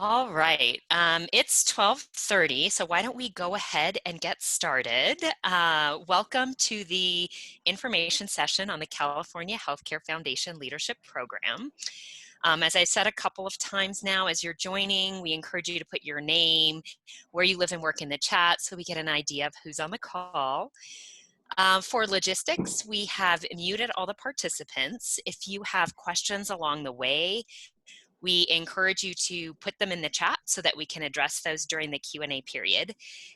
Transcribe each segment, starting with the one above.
All right, it's 12:30, so why don't we go ahead and get started. Welcome to the information session on the California Healthcare Foundation Leadership Program. As I said a couple of times now, as you're joining, we encourage you to put your name, where you live and work in the chat so we get an idea of who's on the call. For logistics, we have muted all the participants. If you have questions along the way, we encourage you to put them in the chat so that we can address those during the Q&A period.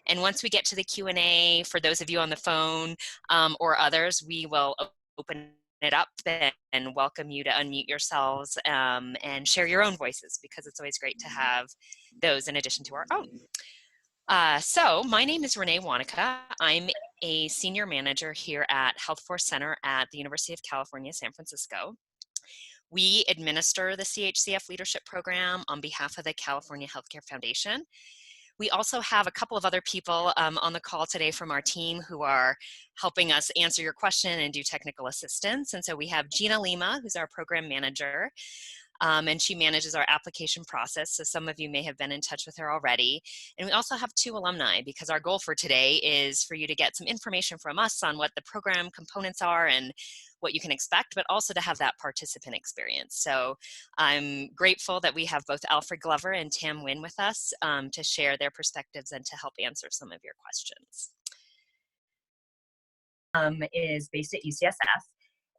And once we get to the Q&A, for those of you on the phone or others, we will open it up and welcome you to unmute yourselves and share your own voices, because it's always great to have those in addition to our own. So my name is Renee Wanaka. I'm a senior manager here at Health Force Center at the University of California, San Francisco. We administer the CHCF Leadership Program on behalf of the California Healthcare Foundation. We also have a couple of other people on the call today from our team who are helping us answer your question and do technical assistance. And so we have Gina Lima, who's our program manager, and she manages our application process. So some of you may have been in touch with her already. And we also have 2 alumni, because our goal for today is for you to get some information from us on what the program components are and what you can expect, but also to have that participant experience. So I'm grateful that we have both Alfred Glover and Tam Nguyen with us to share their perspectives and to help answer some of your questions. Is based at UCSF,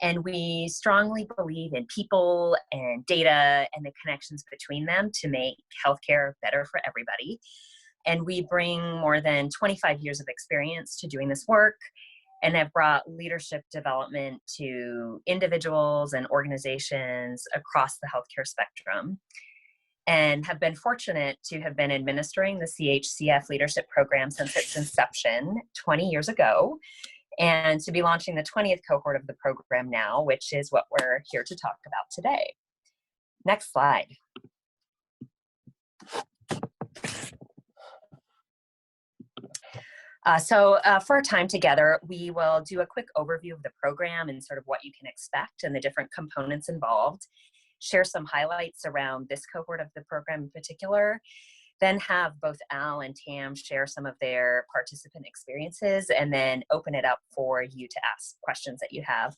and we strongly believe in people and data and the connections between them to make healthcare better for everybody. And we bring more than 25 years of experience to doing this work, and have brought leadership development to individuals and organizations across the healthcare spectrum, and have been fortunate to have been administering the CHCF Leadership Program since its inception 20 years ago, and to be launching the 20th cohort of the program now, which is what we're here to talk about today. Next slide. So for our time together, we will do a quick overview of the program and sort of what you can expect and the different components involved, share some highlights around this cohort of the program in particular, then have both Al and Tam share some of their participant experiences, and then open it up for you to ask questions that you have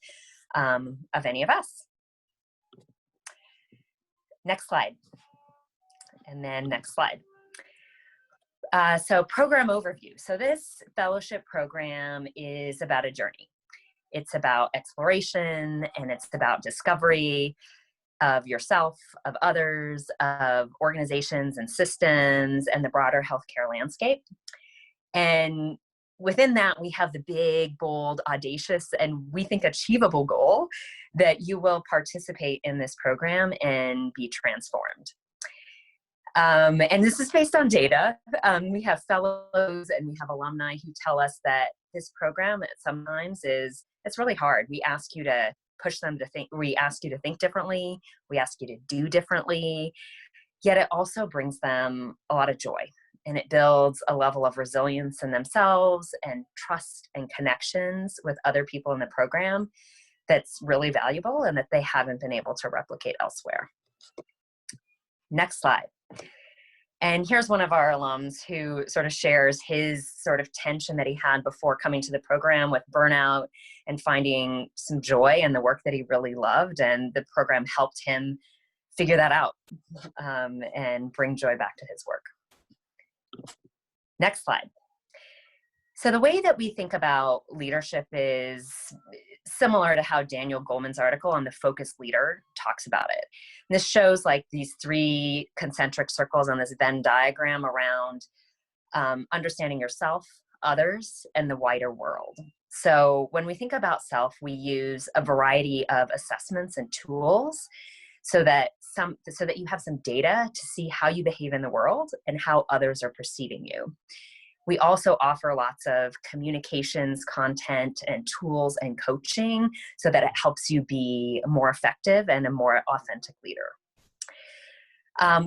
of any of us. Next slide. And then next slide. So program overview. So this fellowship program is about a journey. It's about exploration, and it's about discovery of yourself, of others, of organizations and systems, and the broader healthcare landscape. And within that, we have the big, bold, audacious, and we think achievable goal that you will participate in this program and be transformed. And this is based on data. We have fellows and we have alumni who tell us that this program sometimes it's really hard. We ask you to push them to think, we ask you to think differently, we ask you to do differently, yet it also brings them a lot of joy, and it builds a level of resilience in themselves and trust and connections with other people in the program that's really valuable and that they haven't been able to replicate elsewhere. Next slide. And here's one of our alums who sort of shares his sort of tension that he had before coming to the program with burnout and finding some joy in the work that he really loved. And the program helped him figure that out and bring joy back to his work. Next slide. So the way that we think about leadership is similar to how Daniel Goleman's article on the focused leader talks about it. And this shows like these 3 concentric circles on this Venn diagram around understanding yourself, others, and the wider world. So when we think about self, we use a variety of assessments and tools so that you have some data to see how you behave in the world and how others are perceiving you. We also offer lots of communications, content, and tools and coaching so that it helps you be more effective and a more authentic leader.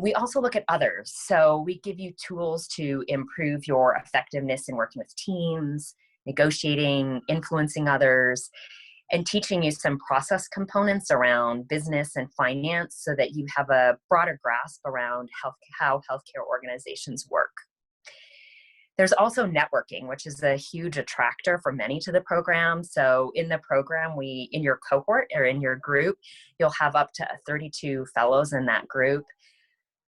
We also look at others. So we give you tools to improve your effectiveness in working with teams, negotiating, influencing others. and teaching you some process components around business and finance so that you have a broader grasp around how healthcare organizations work. There's also networking, which is a huge attractor for many to the program. So in the program, in your cohort or in your group, you'll have up to 32 fellows in that group.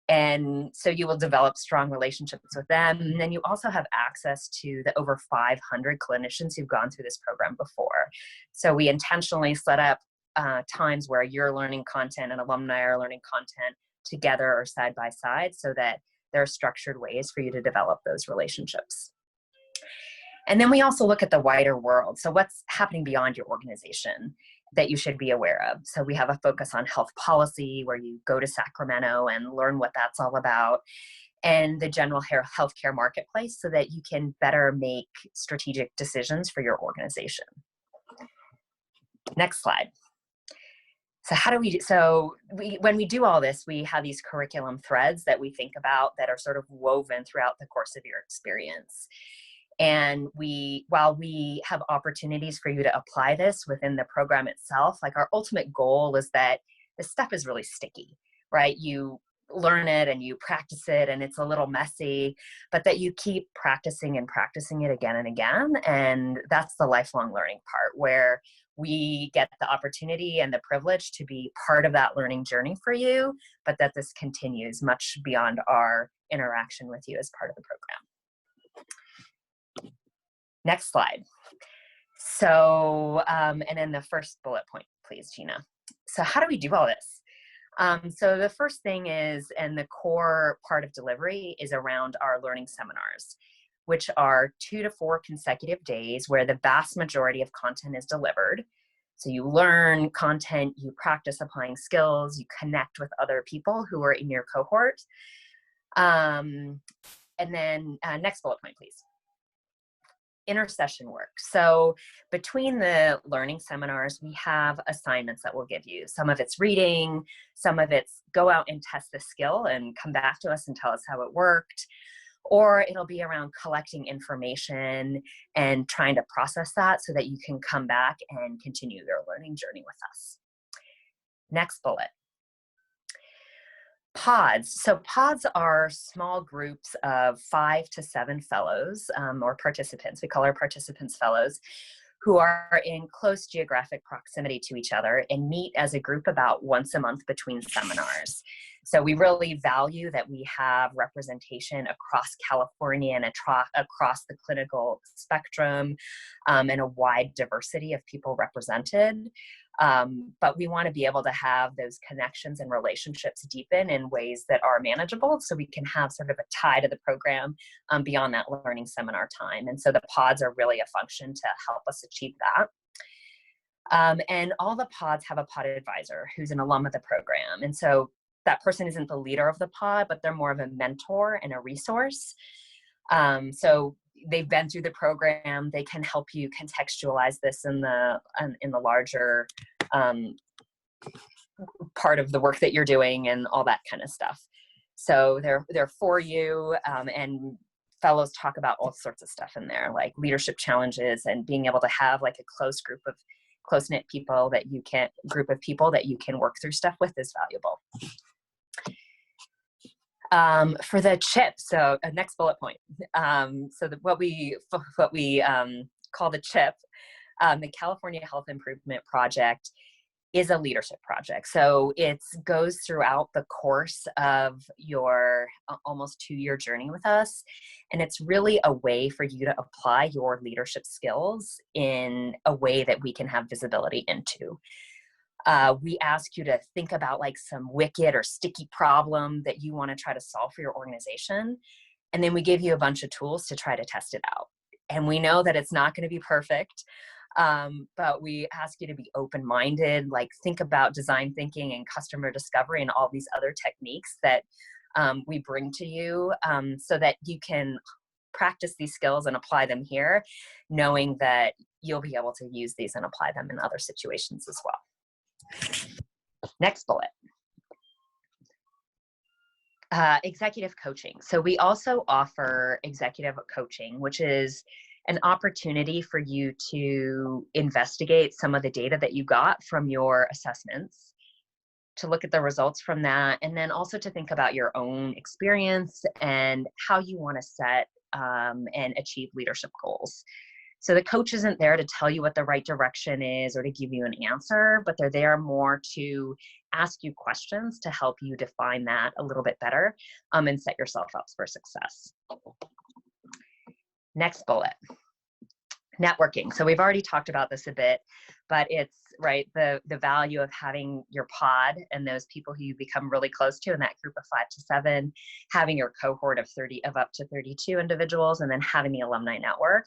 And so you will develop strong relationships with them. And then you also have access to the over 500 clinicians who've gone through this program before. So we intentionally set up times where you're learning content and alumni are learning content together or side by side so that there are structured ways for you to develop those relationships. And then we also look at the wider world. So what's happening beyond your organization that you should be aware of? So we have a focus on health policy where you go to Sacramento and learn what that's all about, and the general healthcare marketplace so that you can better make strategic decisions for your organization. Next slide. So when we do all this, we have these curriculum threads that we think about that are sort of woven throughout the course of your experience. And while we have opportunities for you to apply this within the program itself, like our ultimate goal is that this stuff is really sticky, right? You learn it and you practice it and it's a little messy, but that you keep practicing and practicing it again and again. And that's the lifelong learning part where we get the opportunity and the privilege to be part of that learning journey for you, but that this continues much beyond our interaction with you as part of the program. Next slide. So, and then the first bullet point, please, Gina. So how do we do all this? So the first thing is, and the core part of delivery is around our learning seminars, which are 2 to 4 consecutive days where the vast majority of content is delivered. So you learn content, you practice applying skills, you connect with other people who are in your cohort. And then next bullet point, please. Intercession work. So between the learning seminars, we have assignments that we'll give you. Some of it's reading, some of it's go out and test the skill and come back to us and tell us how it worked. Or it'll be around collecting information and trying to process that so that you can come back and continue your learning journey with us. Next bullet. Pods. So pods are small groups of 5 to 7 fellows or participants. We call our participants fellows who are in close geographic proximity to each other and meet as a group about once a month between seminars. So we really value that we have representation across California and across the clinical spectrum and a wide diversity of people represented. But we want to be able to have those connections and relationships deepen in ways that are manageable so we can have sort of a tie to the program beyond that learning seminar time. And so the pods are really a function to help us achieve that. And all the pods have a pod advisor who's an alum of the program. And so that person isn't the leader of the pod, but they're more of a mentor and a resource. So they've been through the program. They can help you contextualize this in the larger part of the work that you're doing and all that kind of stuff. So they're for you, and fellows talk about all sorts of stuff in there, like leadership challenges and being able to have like a close-knit people that you can work through stuff with is valuable. For the CHIP, so next bullet point. So what we call the CHIP, the California Health Improvement Project, is a leadership project. So it goes throughout the course of your almost 2-year journey with us. And it's really a way for you to apply your leadership skills in a way that we can have visibility into. We ask you to think about like some wicked or sticky problem that you want to try to solve for your organization. And then we give you a bunch of tools to try to test it out. And we know that it's not going to be perfect, but we ask you to be open-minded, like think about design thinking and customer discovery and all these other techniques that we bring to you so that you can practice these skills and apply them here, knowing that you'll be able to use these and apply them in other situations as well. Next bullet. Executive coaching. So we also offer executive coaching, which is an opportunity for you to investigate some of the data that you got from your assessments, to look at the results from that, and then also to think about your own experience and how you want to set and achieve leadership goals. So the coach isn't there to tell you what the right direction is or to give you an answer, but they're there more to ask you questions to help you define that a little bit better and set yourself up for success. Next bullet, networking. So we've already talked about this a bit, but it's right, the value of having your pod and those people who you become really close to in that group of 5 to 7, having your cohort of up to 32 individuals, and then having the alumni network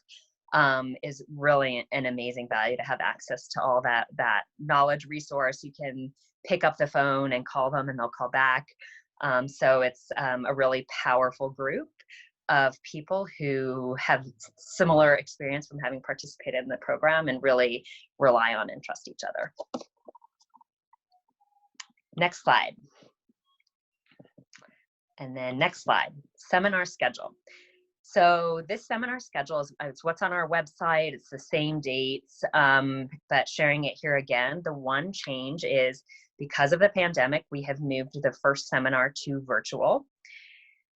is really an amazing value to have access to all that knowledge resource. You can pick up the phone and call them and they'll call back. So it's a really powerful group of people who have similar experience from having participated in the program and really rely on and trust each other. Next slide. And then next slide, seminar schedule. So this seminar schedule is what's on our website. It's the same dates, but sharing it here again. The one change is because of the pandemic, we have moved the first seminar to virtual.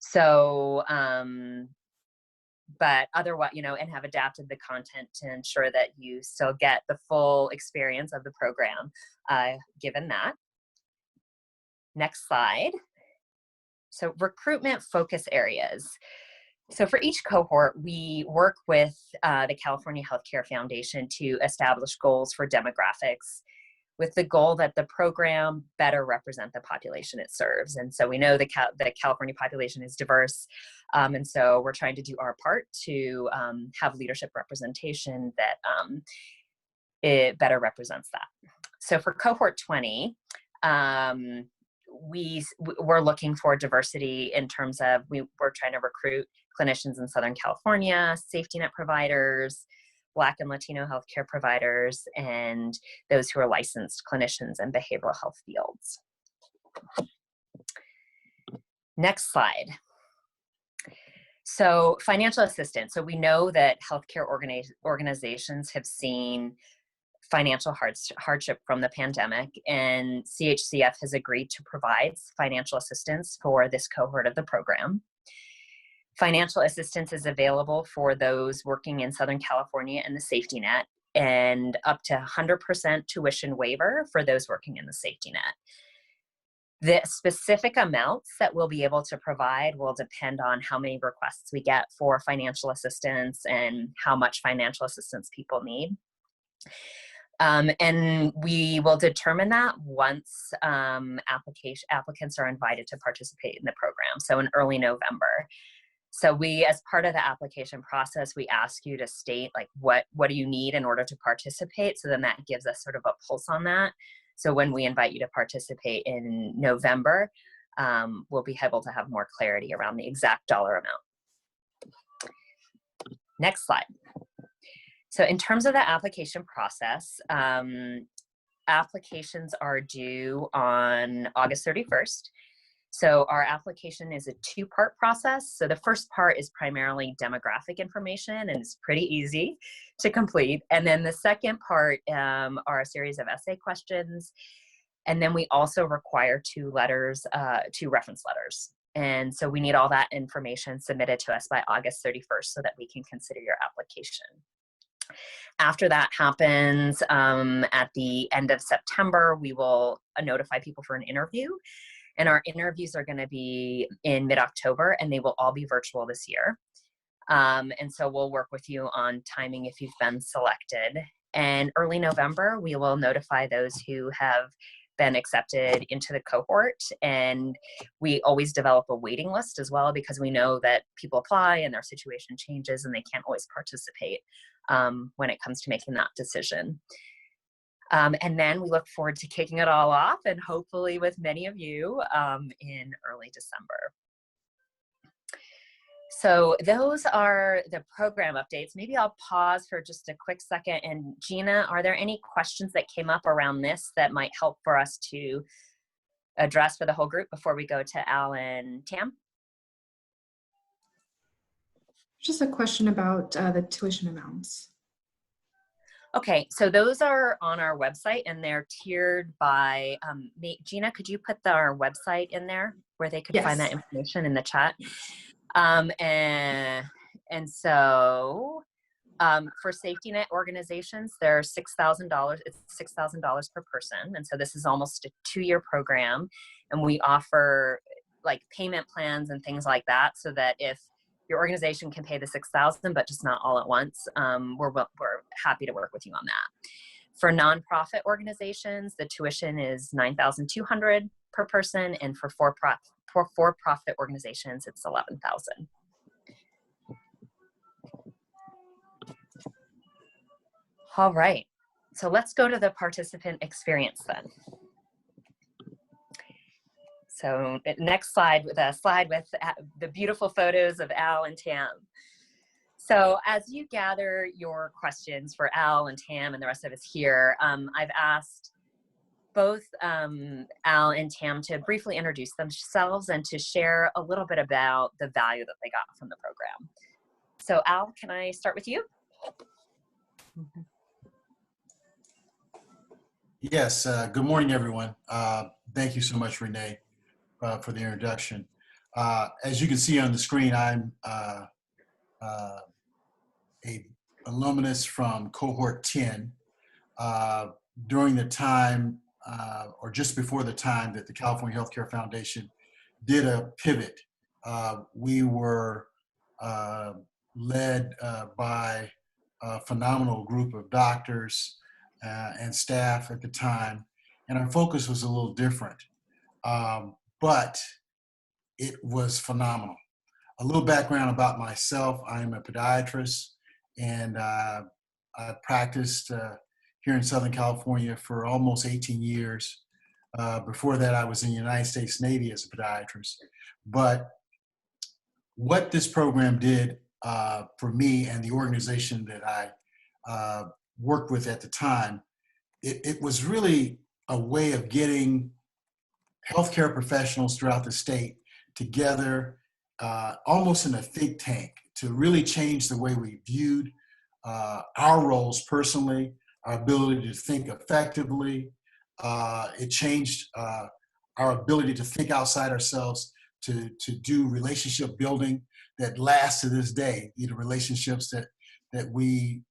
So, but otherwise, and have adapted the content to ensure that you still get the full experience of the program, given that. Next slide. So recruitment focus areas. So for each cohort, we work with the California Healthcare Foundation to establish goals for demographics, with the goal that the program better represent the population it serves. And so we know the California population is diverse, and so we're trying to do our part to have leadership representation that it better represents that. So for cohort 20, we're looking for diversity in terms of we're trying to recruit clinicians in Southern California, safety net providers, Black and Latino healthcare providers, and those who are licensed clinicians in behavioral health fields. Next slide. So financial assistance. So we know that healthcare organizations have seen financial hardship from the pandemic, and CHCF has agreed to provide financial assistance for this cohort of the program. Financial assistance is available for those working in Southern California and the safety net, and up to 100% tuition waiver for those working in the safety net. The specific amounts that we'll be able to provide will depend on how many requests we get for financial assistance and how much financial assistance people need. And we will determine that once applicants are invited to participate in the program, so in early November. So we, as part of the application process, we ask you to state like what do you need in order to participate. So then that gives us sort of a pulse on that. So when we invite you to participate in November, we'll be able to have more clarity around the exact dollar amount. Next slide. So in terms of the application process, applications are due on August 31st. So our application is a 2-part process. So the first part is primarily demographic information, and it's pretty easy to complete. And then the second part are a series of essay questions. And then we also require 2 reference letters. And so we need all that information submitted to us by August 31st so that we can consider your application. After that happens, at the end of September, we will notify people for an interview. And our interviews are going to be in mid-October, and they will all be virtual this year. And so we'll work with you on timing if you've been selected. And early November, we will notify those who have been accepted into the cohort. And we always develop a waiting list as well, because we know that people apply and their situation changes and they can't always participate when it comes to making that decision. And then we look forward to kicking it all off, and hopefully with many of you in early December. So those are the program updates. Maybe I'll pause for just a quick second. And Gina, are there any questions that came up around this that might help for us to address for the whole group before we go to Al and Tam? Just a question about the tuition amounts. Okay, so those are on our website and they're tiered by, Gina, could you put our website in there where they could find that Yes. information in the chat? And so for safety net organizations, they're $6,000. It's $6,000 per person. And so this is almost a 2-year program. And we offer like payment plans and things like that so that if your organization can pay the $6,000, but just not all at once, we're happy to work with you on that. For nonprofit organizations, the tuition is $9,200 per person. And for for-profit organizations, it's $11,000. All right, so let's go to the participant experience then. So next slide with the beautiful photos of Al and Tam. So as you gather your questions for Al and Tam and the rest of us here, I've asked both Al and Tam to briefly introduce themselves and to share a little bit about the value that they got from the program. So Al, can I start with you? Yes, good morning, everyone. Thank you so much, Renee, for the introduction. As you can see on the screen, I'm a alumnus from cohort 10. During the time, or just before the time that the California Healthcare Foundation did a pivot, we were led by a phenomenal group of doctors and staff at the time, and our focus was a little different, but it was phenomenal. A little background about myself: I am a podiatrist, and I practiced here in Southern California for almost 18 years. Before that, I was in the United States Navy as a podiatrist. But what this program did for me and the organization that I worked with at the time, it was really a way of getting healthcare professionals throughout the state together, almost in a think tank, to really change the way we viewed our roles personally, our ability to think effectively. It changed our ability to think outside ourselves, to do relationship building that lasts to this day. You know, relationships that we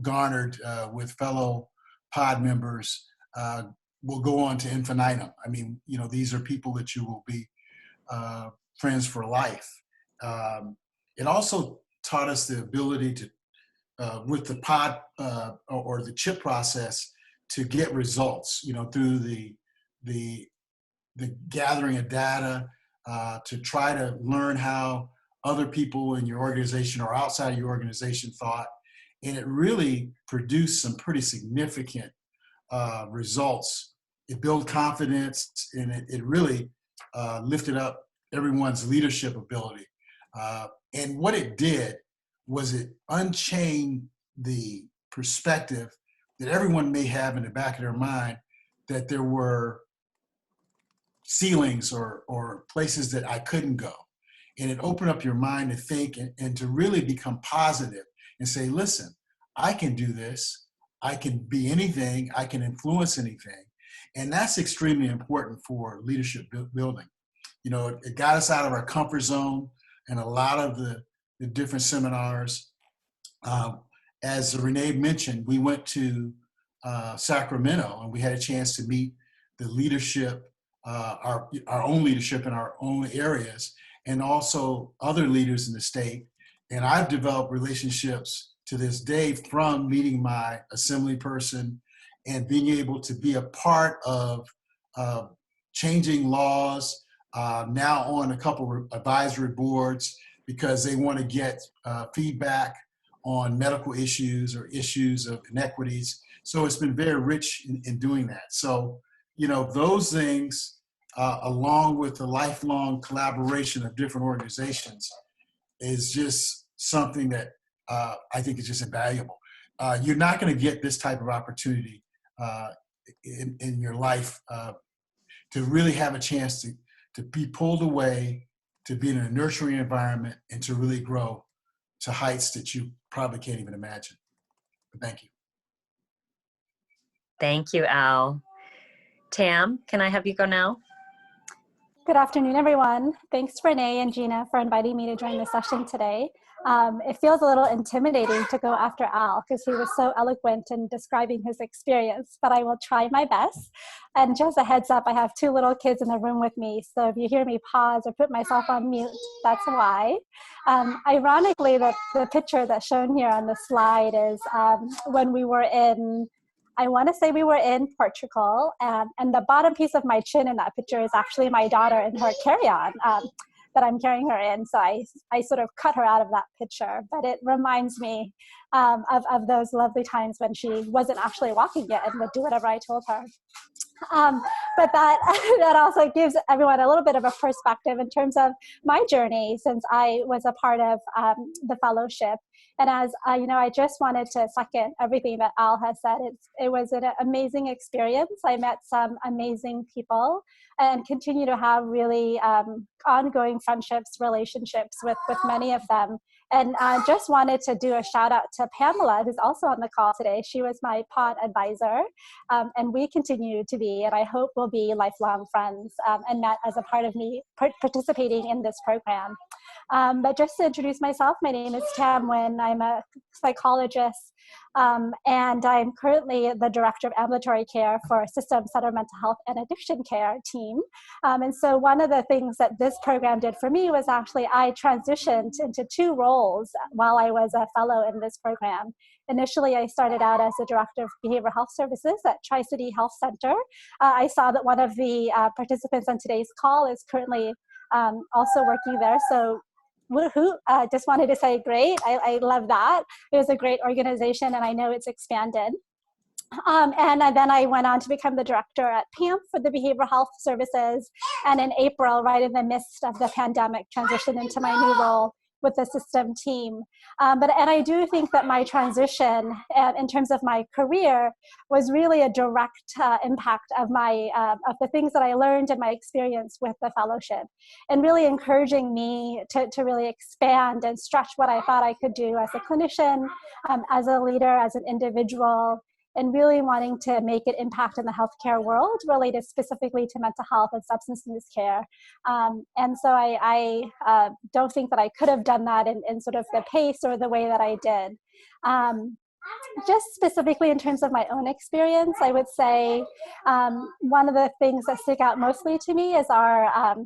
garnered with fellow pod members will go on to infinitum. I mean, you know, these are people that you will be friends for life. It also taught us the ability to, with the pod or the chip process, to get results, you know, through the gathering of data, to try to learn how other people in your organization or outside of your organization thought. And it really produced some pretty significant results. It built confidence, and it really lifted up everyone's leadership ability. And what it did was it unchained the perspective that everyone may have in the back of their mind that there were ceilings or places that I couldn't go. And it opened up your mind to think and to really become positive and say, listen, I can do this. I can be anything. I can influence anything. And that's extremely important for leadership building. You know, it got us out of our comfort zone, and a lot of the different seminars. As Renee mentioned, we went to Sacramento, and we had a chance to meet the leadership, our own leadership in our own areas, and also other leaders in the state. And I've developed relationships to this day from meeting my assembly person and being able to be a part of changing laws, now on a couple of advisory boards, because they want to get feedback on medical issues or issues of inequities. So it's been very rich in doing that. So, you know, those things, along with the lifelong collaboration of different organizations, is just something that I think is just invaluable. You're not going to get this type of opportunity in your life, to really have a chance to be pulled away, to be in a nurturing environment, and to really grow to heights that you probably can't even imagine. But thank you. Thank you, Al. Tam, can I have you go now? Good afternoon, everyone. Thanks, Renee and Gina, for inviting me to join the session today. It feels a little intimidating to go after Al because he was so eloquent in describing his experience, but I will try my best. And just a heads up, I have 2 little kids in the room with me, so if you hear me pause or put myself on mute, that's why. Ironically, the picture that's shown here on the slide is when we were in, I want to say we were in Portugal, and the bottom piece of my chin in that picture is actually my daughter in her carry-on that I'm carrying her in. So I sort of cut her out of that picture, but it reminds me of those lovely times when she wasn't actually walking yet and would do whatever I told her. But that also gives everyone a little bit of a perspective in terms of my journey since I was a part of the fellowship. And as you know, I just wanted to second everything that Al has said. It was an amazing experience. I met some amazing people and continue to have really ongoing friendships, relationships with many of them. And I just wanted to do a shout out to Pamela, who's also on the call today. She was my pod advisor, and we continue to be, and I hope we'll be lifelong friends, and that as a part of me participating in this program. But just to introduce myself, my name is Tam Nguyen. I'm a psychologist, and I'm currently the Director of Ambulatory Care for System Center Mental Health and Addiction Care team. And so one of the things that this program did for me was actually I transitioned into 2 roles while I was a fellow in this program. Initially, I started out as the Director of Behavioral Health Services at Tri-City Health Center. I saw that one of the participants on today's call is currently also working there. So woohoo, just wanted to say great. I love that. It was a great organization and I know it's expanded. And then I went on to become the director at PAMP for the Behavioral Health Services. And in April, right in the midst of the pandemic, transitioned into my new role with the system team. And I do think that my transition in terms of my career was really a direct impact of of the things that I learned and my experience with the fellowship, and really encouraging me to really expand and stretch what I thought I could do as a clinician, as a leader, as an individual, and really wanting to make an impact in the healthcare world related specifically to mental health and substance use care. And so I don't think that I could have done that in sort of the pace or the way that I did. Just specifically in terms of my own experience, I would say one of the things that stick out mostly to me is our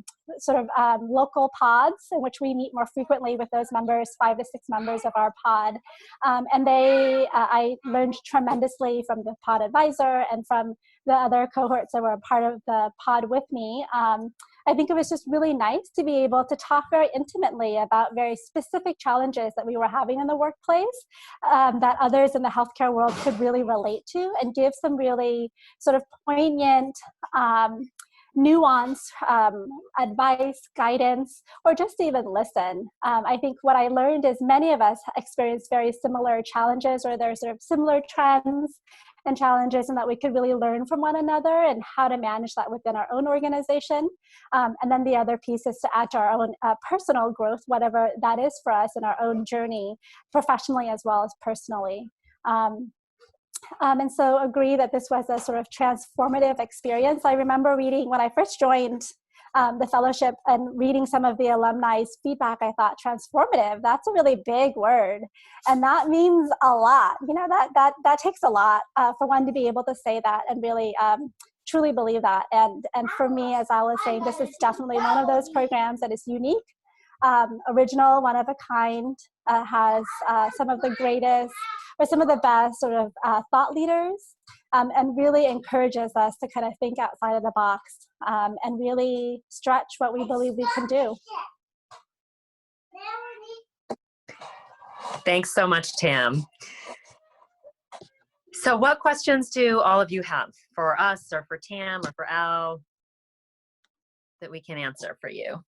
local pods, in which we meet more frequently with those members, 5 to 6 members of our pod. And I learned tremendously from the pod advisor and from the other cohorts that were a part of the pod with me. I think it was just really nice to be able to talk very intimately about very specific challenges that we were having in the workplace that others in the healthcare world could really relate to, and give some really sort of poignant, nuanced advice, guidance, or just even listen. I think what I learned is many of us experience very similar challenges, or there's sort of similar trends and challenges, and that we could really learn from one another and how to manage that within our own organization. And then the other piece is to add to our own personal growth, whatever that is for us in our own journey, professionally as well as personally. And so agree that this was a sort of transformative experience. I remember reading when I first joined the fellowship and reading some of the alumni's feedback, I thought transformative, that's a really big word. And that means a lot. You know, that takes a lot for one to be able to say that and really truly believe that. And for me, as I was saying, this is definitely one of those programs that is unique, original, one of a kind, has some of the greatest or some of the best sort of thought leaders, and really encourages us to kind of think outside of the box and really stretch what we believe we can do. Thanks so much, Tam. So what questions do all of you have for us or for Tam or for Al that we can answer for you?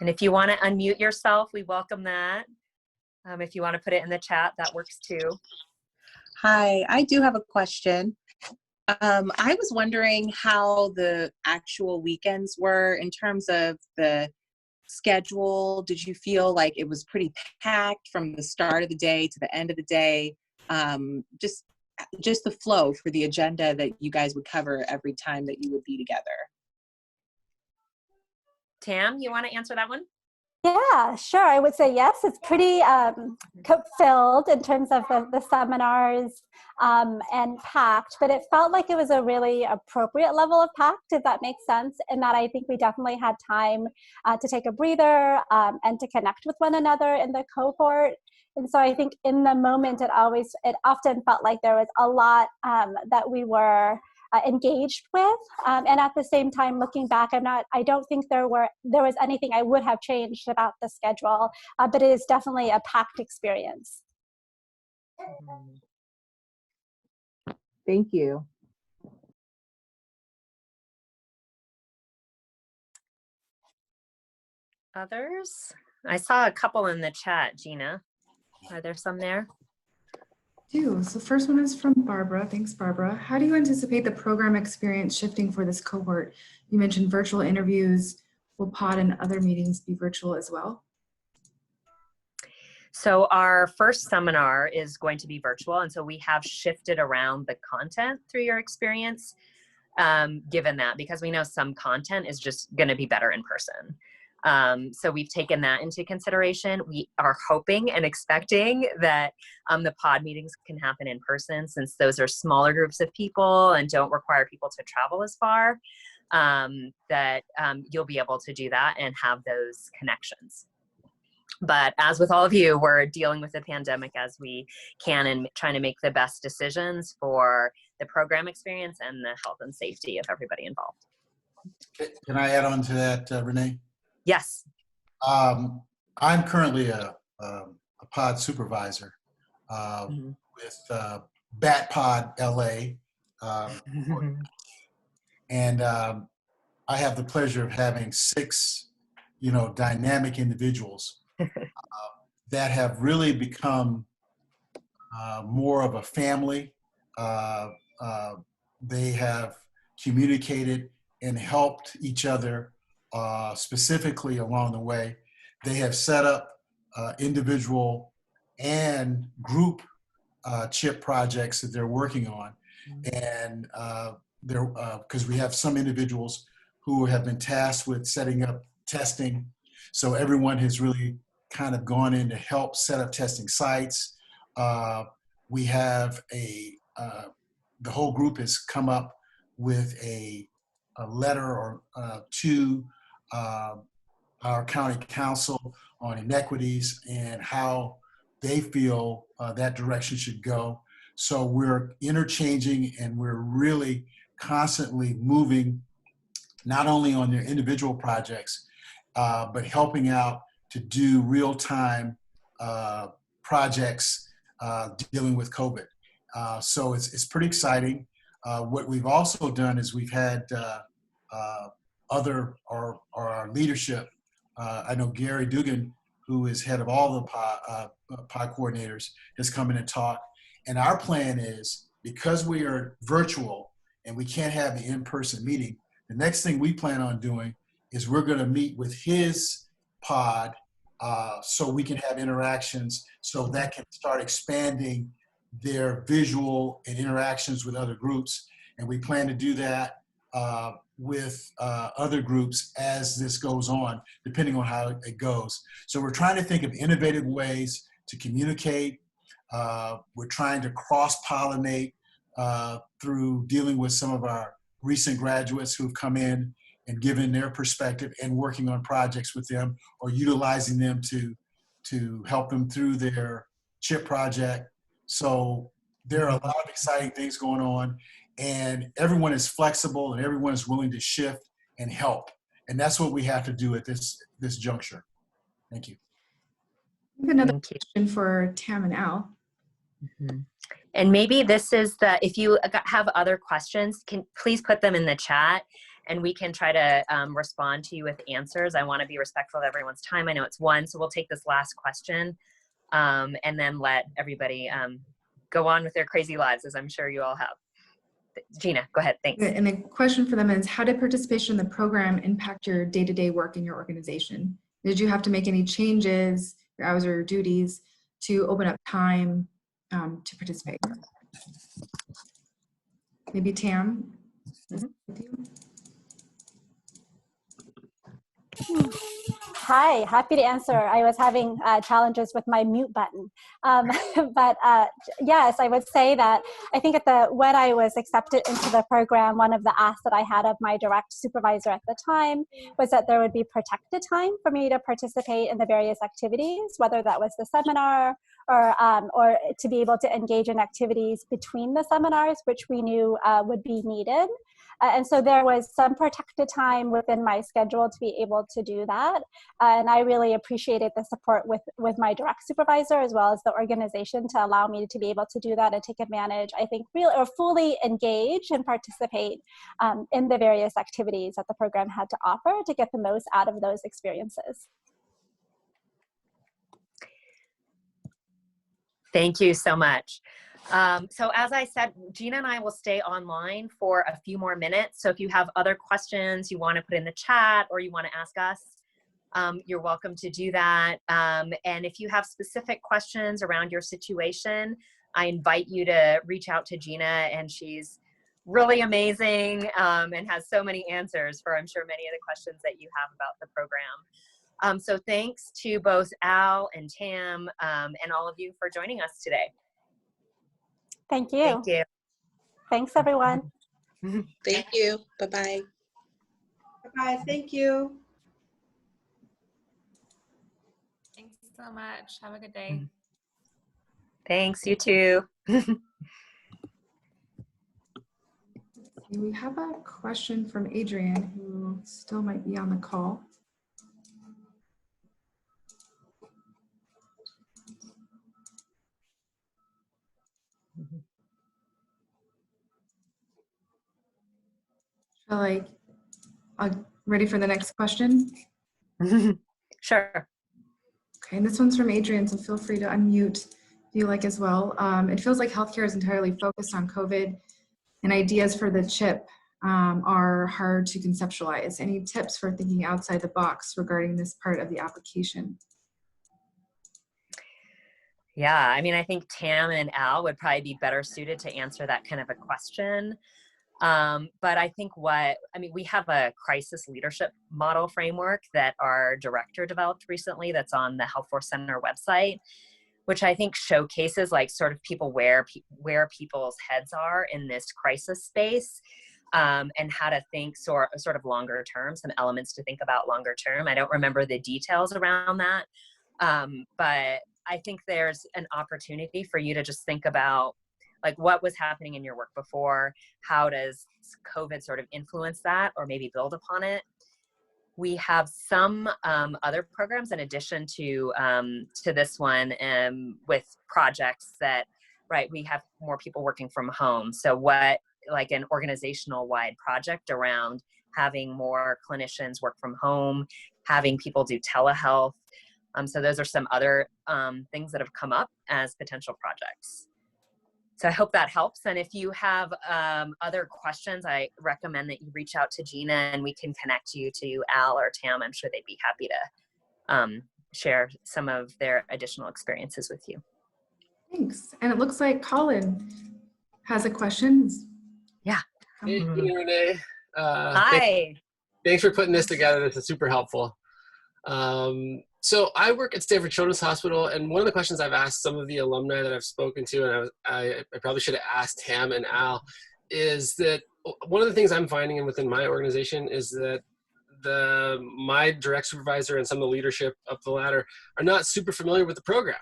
And if you want to unmute yourself, we welcome that. If you want to put it in the chat, that works too. Hi, I do have a question. I was wondering how the actual weekends were in terms of the schedule. Did you feel like it was pretty packed from the start of the day to the end of the day? Just the flow for the agenda that you guys would cover every time that you would be together. Tam, you want to answer that one? Yeah, sure. I would say yes. It's pretty filled in terms of the seminars and packed, but it felt like it was a really appropriate level of packed, if that makes sense, in that I think we definitely had time to take a breather and to connect with one another in the cohort. And so I think in the moment, it often felt like there was a lot that we were engaged with, and at the same time, looking back, I don't think there was anything I would have changed about the schedule, but it is definitely a packed experience. Thank you. Others? I saw a couple in the chat, Gina. Are there some there? So the first one is from Barbara. Thanks, Barbara. How do you anticipate the program experience shifting for this cohort? You mentioned virtual interviews. Will pod and other meetings be virtual as well? So our first seminar is going to be virtual, and so we have shifted around the content through your experience, given that, because we know some content is just going to be better in person. So we've taken that into consideration. We are hoping and expecting that the pod meetings can happen in person, since those are smaller groups of people and don't require people to travel as far, that you'll be able to do that and have those connections. But as with all of you, we're dealing with the pandemic as we can and trying to make the best decisions for the program experience and the health and safety of everybody involved. Can I add on to that, Renee? Yes. I'm currently a pod supervisor with Bat Pod LA, and I have the pleasure of having 6, dynamic individuals that have really become more of a family. They have communicated and helped each other specifically along the way. They have set up individual and group chip projects that they're working on. And because we have some individuals who have been tasked with setting up testing. So everyone has really kind of gone in to help set up testing sites. We have the whole group has come up with a letter or to our county council on inequities and how they feel that direction should go. So we're interchanging and we're really constantly moving, not only on their individual projects, but helping out to do real-time projects dealing with COVID. So it's pretty exciting. What we've also done is we've had our leadership. I know Gary Dugan, who is head of all the pod coordinators, has come in and talked. And our plan is, because we are virtual and we can't have the in-person meeting, the next thing we plan on doing is we're going to meet with his pod so we can have interactions, so that can start expanding their visual and interactions with other groups. And we plan to do that with other groups as this goes on, depending on how it goes. So we're trying to think of innovative ways to communicate. We're trying to cross-pollinate through dealing with some of our recent graduates who've come in and given their perspective and working on projects with them or utilizing them to help them through their chip project. So there are a lot of exciting things going on, and everyone is flexible and everyone is willing to shift and help. And that's what we have to do at this juncture. Thank you. I have another question for Tam and Al. Mm-hmm. And maybe this is if you have other questions, please put them in the chat and we can try to respond to you with answers. I want to be respectful of everyone's time. I know it's 1, so we'll take this last question and then let everybody go on with their crazy lives, as I'm sure you all have. Gina, go ahead. Thanks. And the question for them is, how did participation in the program impact your day-to-day work in your organization? Did you have to make any changes, your hours or your duties, to open up time to participate? Maybe Tam? Hi, happy to answer. I was having challenges with my mute button. But yes, I would say that I think when I was accepted into the program, one of the asks that I had of my direct supervisor at the time was that there would be protected time for me to participate in the various activities, whether that was the seminar or to be able to engage in activities between the seminars, which we knew would be needed. And so there was some protected time within my schedule to be able to do that. And I really appreciated the support with my direct supervisor as well as the organization to allow me to be able to do that and take advantage, I think, really or fully engage and participate in the various activities that the program had to offer to get the most out of those experiences. Thank you so much. So as I said, Gina and I will stay online for a few more minutes. So if you have other questions you want to put in the chat or you want to ask us, you're welcome to do that. And if you have specific questions around your situation, I invite you to reach out to Gina, and she's really amazing and has so many answers for, I'm sure, many of the questions that you have about the program. So thanks to both Al and Tam and all of you for joining us today. Thank you. Thank you. Thanks, everyone. Thank you. Bye-bye. Bye-bye. Thank you. Thanks so much. Have a good day. Thanks, you too. We have a question from Adrian, who still might be on the call. Ready for the next question? Sure. Okay, and this one's from Adrian, so feel free to unmute if you like as well. It feels like healthcare is entirely focused on COVID, and ideas for the chip are hard to conceptualize. Any tips for thinking outside the box regarding this part of the application? Yeah, I mean, I think Tam and Al would probably be better suited to answer that kind of a question. But I think we have a crisis leadership model framework that our director developed recently that's on the Health Force Center website, which I think showcases like sort of where people's heads are in this crisis space, and how to think sort of longer term, some elements to think about longer term. I don't remember the details around that, but I think there's an opportunity for you to just think about like what was happening in your work before, how does COVID sort of influence that or maybe build upon it. We have some other programs in addition to this one with projects that, right, we have more people working from home. So what, like an organizational wide project around having more clinicians work from home, having people do telehealth. So those are some other things that have come up as potential projects. So I hope that helps. And if you have other questions, I recommend that you reach out to Gina and we can connect you to Al or Tam. I'm sure they'd be happy to share some of their additional experiences with you. Thanks. And it looks like Colin has a question. Yeah. Hey, Renee. Hi. Thanks for putting this together. This is super helpful. So I work at Stanford Children's Hospital, and one of the questions I've asked some of the alumni that I've spoken to, and I probably should have asked Tam and Al, is that one of the things I'm finding within my organization is that my direct supervisor and some of the leadership up the ladder are not super familiar with the program.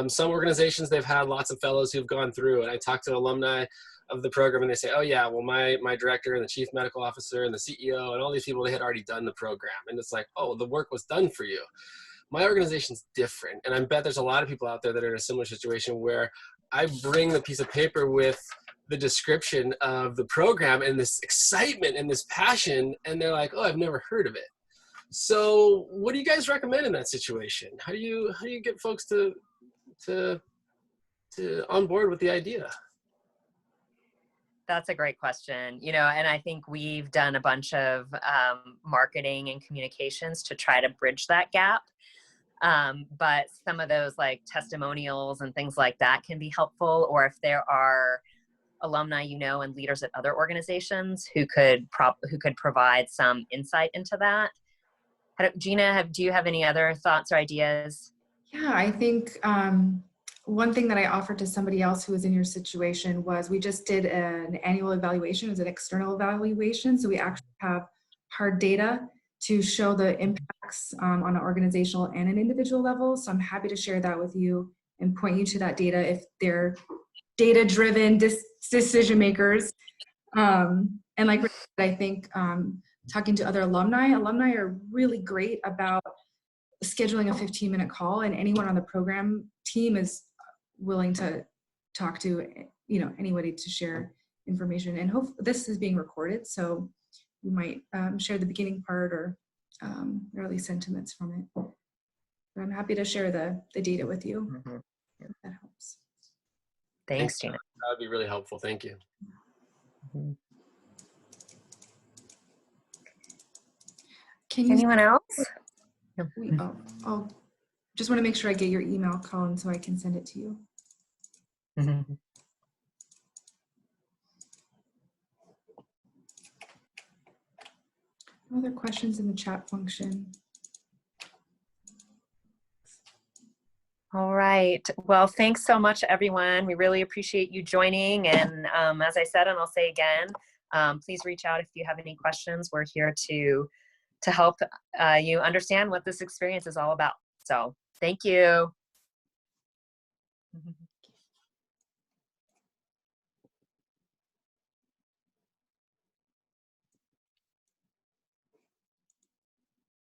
Some organizations, they've had lots of fellows who've gone through, and I talk to alumni of the program and they say, oh yeah, well my director and the chief medical officer and the CEO and all these people, they had already done the program. And it's like, oh, the work was done for you. My organization's different. And I bet there's a lot of people out there that are in a similar situation where I bring the piece of paper with the description of the program and this excitement and this passion, and they're like, oh, I've never heard of it. So what do you guys recommend in that situation? How do you get folks to on board with the idea? That's a great question. And I think we've done a bunch of marketing and communications to try to bridge that gap. But some of those like testimonials and things like that can be helpful, or if there are alumni, and leaders at other organizations who could provide some insight into that. Gina, do you have any other thoughts or ideas? Yeah, I think one thing that I offered to somebody else who was in your situation was we just did an annual evaluation. It was an external evaluation. So we actually have hard data to show the impacts on an organizational and an individual level. So I'm happy to share that with you and point you to that data if they're data-driven decision makers. And like I think talking to other alumni are really great about scheduling a 15-minute call, and anyone on the program team is willing to talk to anybody to share information. And this is being recorded, so you might share the beginning part or early sentiments from it. But I'm happy to share the data with you. Mm-hmm. If that helps. Thanks, Gina. That would be really helpful. Thank you. Mm-hmm. Can you? Anyone else? I'll just want to make sure I get your email, Colin, so I can send it to you. Mm-hmm. Other questions in the chat function? All right. Well, thanks so much, everyone. We really appreciate you joining. And as I said, and I'll say again, please reach out if you have any questions. We're here to help you understand what this experience is all about. So thank you.